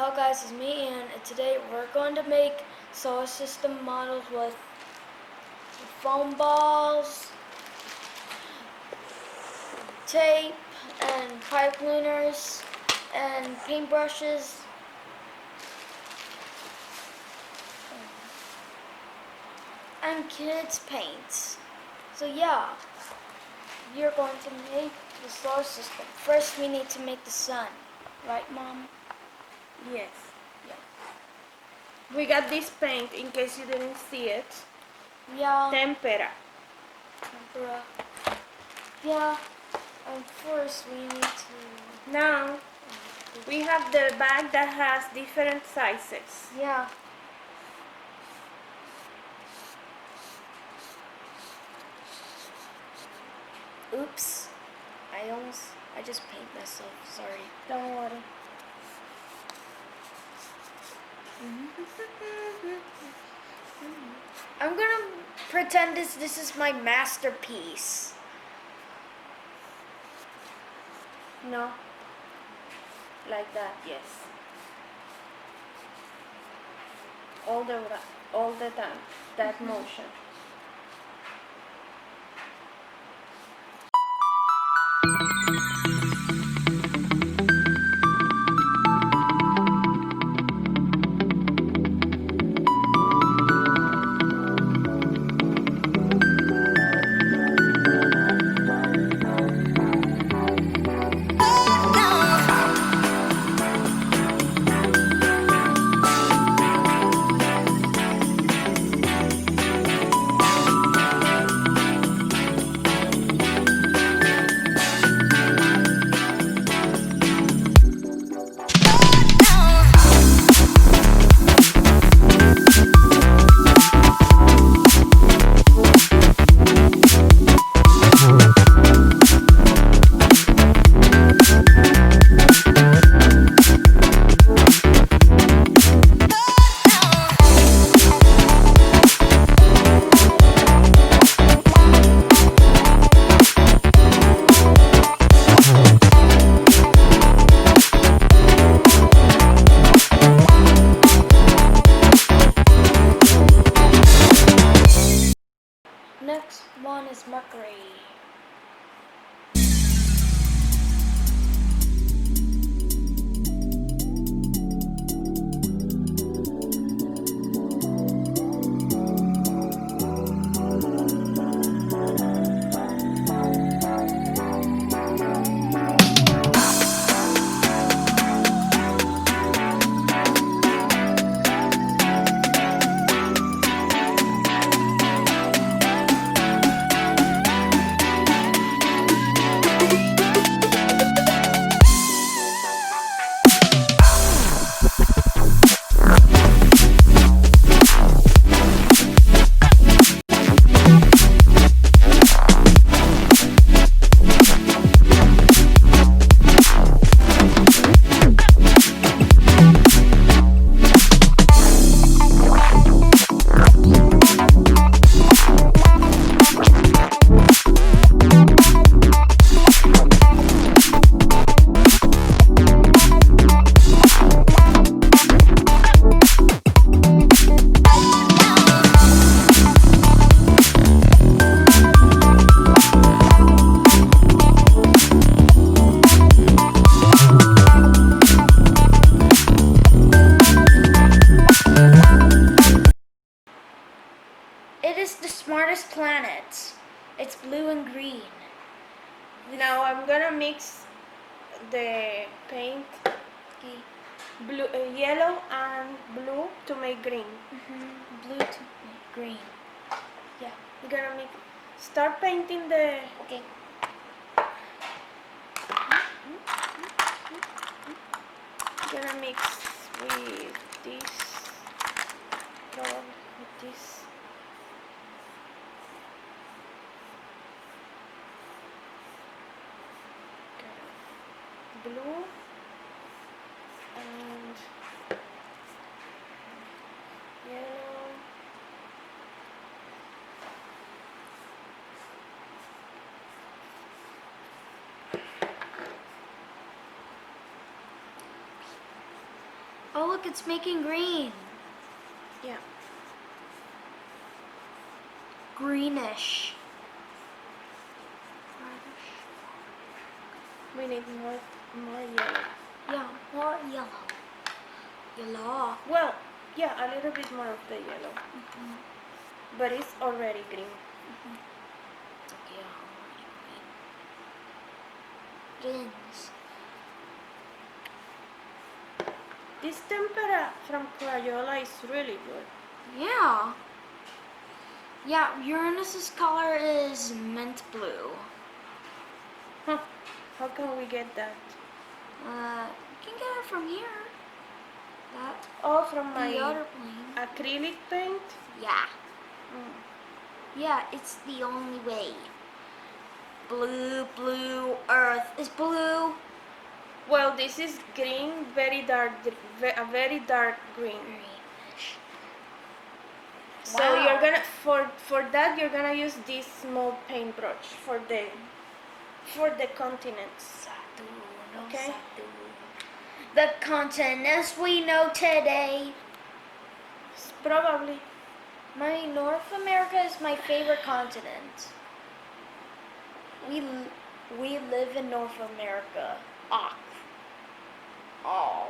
Hello guys, it's me and today we're going to make solar system models with foam balls, tape, and pipe cleaners, and paintbrushes, and kids' paints. So yeah, you're going to make the solar system. First we need to make the sun, right Mom? Yes. Yeah. We got this paint in case you didn't see it. Yeah. Tempera. Tempera. Yeah. And first we need to... Now we have the bag that has different sizes. Yeah. Oops. I just paint myself, sorry. Don't worry. I'm gonna pretend this is my masterpiece. No. Like that, yes. All the time. That motion. Next one is Mercury. It is the smartest planet. It's blue and green. Now I'm gonna mix the paint blue, yellow and blue to make green. Blue to green. Yeah. We're gonna start painting the. Okay. Gonna mix with this color, with this. Blue and yellow. Oh, look, it's making green. Yeah. Greenish. We need more yellow. Yeah, more yellow. Yellow. Well, yeah, a little bit more of the yellow. But it's already green. Yeah, greens. This tempera from Crayola is really good. Yeah. Yeah, Uranus's color is mint blue. Huh. How can we get that? You can get it from here. That Oh, from the my other plane. acrylic paint? Yeah. Mm. Yeah, it's the only way. Blue, Earth is blue. Well, this is green, very dark, a very dark green. Greenish. So Wow. you're gonna for that you're gonna use this small paintbrush for the continents. SATURN, Okay. SATURN. The continents we know today. Probably. My North America is my favorite continent. We live in North America. Oh.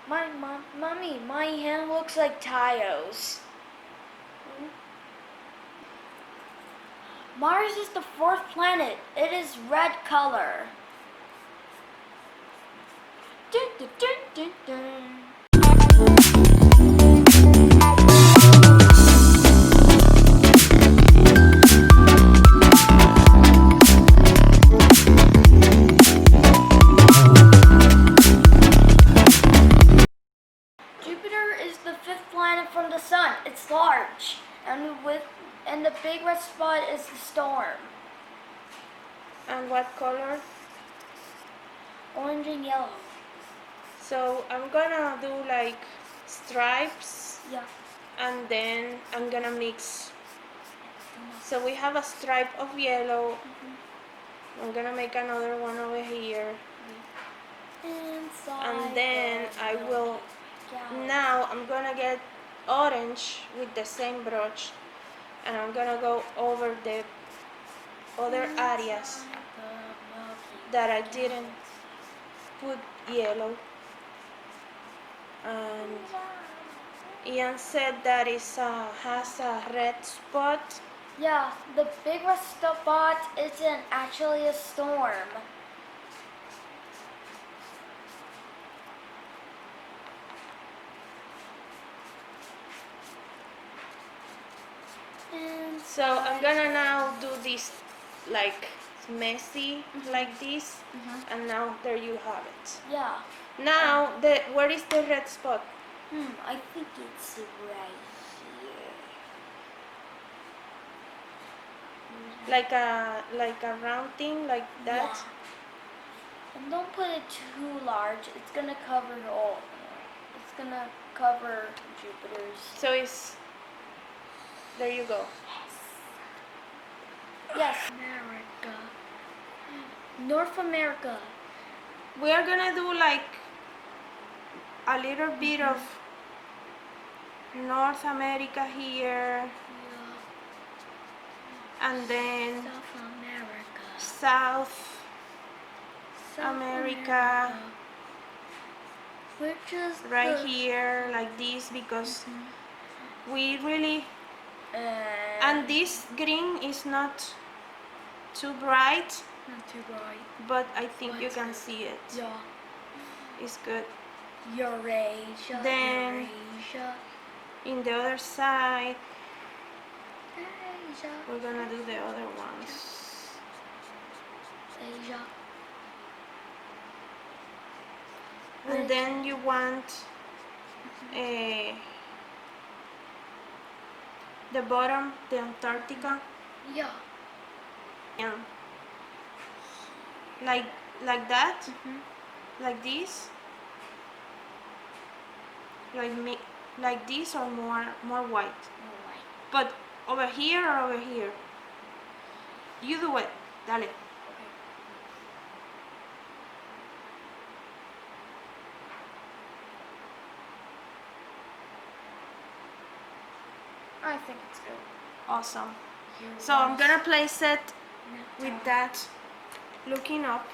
Mommy, my hand looks like Tayo's. Mars is the fourth planet. It is red color. Dun, dun, dun, dun, dun. Jupiter is the fifth planet from the sun. It's large, and the big red spot is the storm. And what color? Orange and yellow. So I'm gonna do like stripes, Yeah. and then I'm gonna mix. So we have a stripe of yellow. I'm gonna make another one over here. Inside And then I will, now I'm gonna get orange with the same brush, and I'm gonna go over the other areas that I didn't put yellow. And Ian said that is has a red spot. Yeah, the big red spot isn't actually a storm. So I'm gonna now do this like messy like this, and now there you have it. Yeah. Now where is the red spot? I think it's right here. Like a round thing like that. Yeah. And don't put it too large. It's gonna cover all. It's gonna cover Jupiter's. So it's there you go. Yes. America. North America. We are gonna do like a little bit of North America here, and then South America. South America. We're just Right here like this, because we really and this green is not too bright, not too bright. but I think you can see it. Yeah. It's good. Eurasia. Then Eurasia. in the other side Asia. we're gonna do the other ones. Asia. And then you want the bottom, the Antarctica, Yeah. and like that, like this, like this, or more white. But over here or over here, you do it. Dale. I think it's good. Awesome. So I'm gonna place it with that looking up.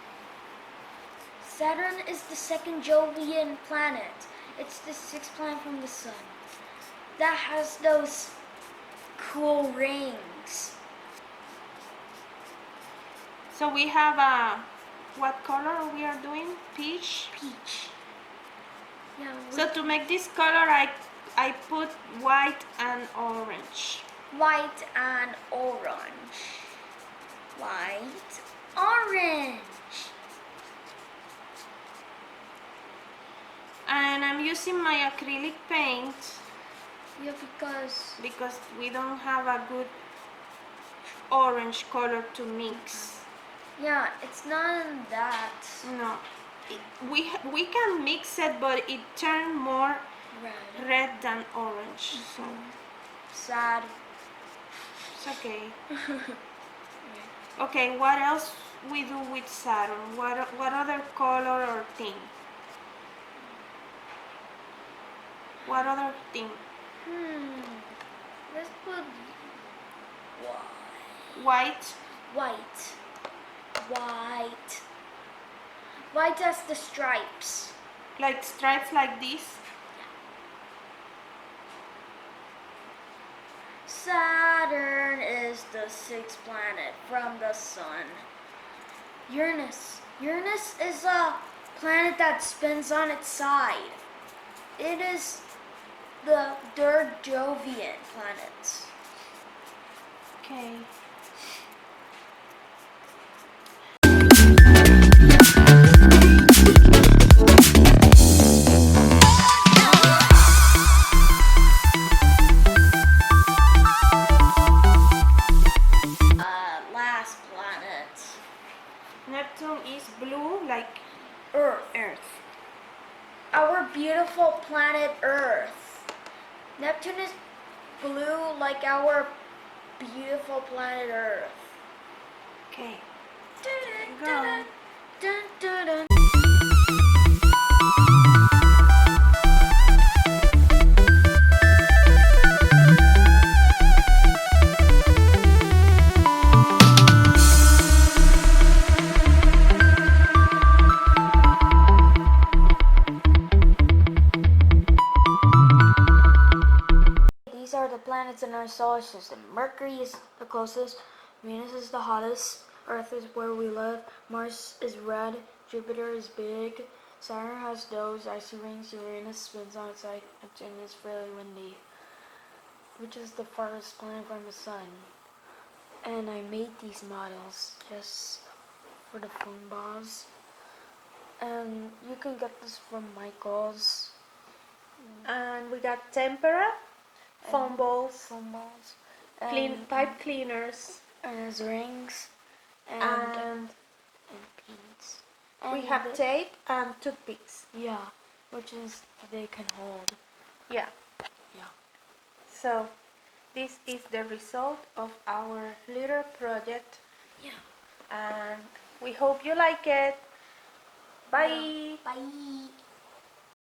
Saturn is the second Jovian planet. It's the sixth planet from the sun. That has those cool rings. So we have a, what color we are doing? Peach? Peach. Yeah. So to make this color, I put white and orange. White and orange. White, orange. And I'm using my acrylic paint Yeah, because we don't have a good orange color to mix. Yeah, it's not that. No, we can mix it, but it turned more red than orange. So Sad. it's okay. Okay, what else we do with Saturn? What other color or thing? What other thing? Let's put White. white. White. White has the stripes. Like stripes like this. Saturn is the sixth planet from the sun. Uranus. Uranus is a planet that spins on its side. It is the third Jovian planet. Okay. Last planet. Neptune is blue like Earth. Our beautiful planet Earth. Neptune is blue like our beautiful planet Earth. Okay. Dun, dun, dun, dun. These are the planets in our solar system. Mercury is the closest, Venus is the hottest, Earth is where we live, Mars is red, Jupiter is big, Saturn has those icy rings, Uranus spins on its side, Neptune is fairly windy, which is the farthest planet from the sun. And I made these models just for the phone balls. And you can get this from Michael's. And we got Tempera, foam balls, pipe cleaners, and his rings, and pins. We have tape and toothpicks. Yeah, which is they can hold. Yeah. Yeah. So this is the result of our little project. Yeah. And we hope you like it. Bye. Bye.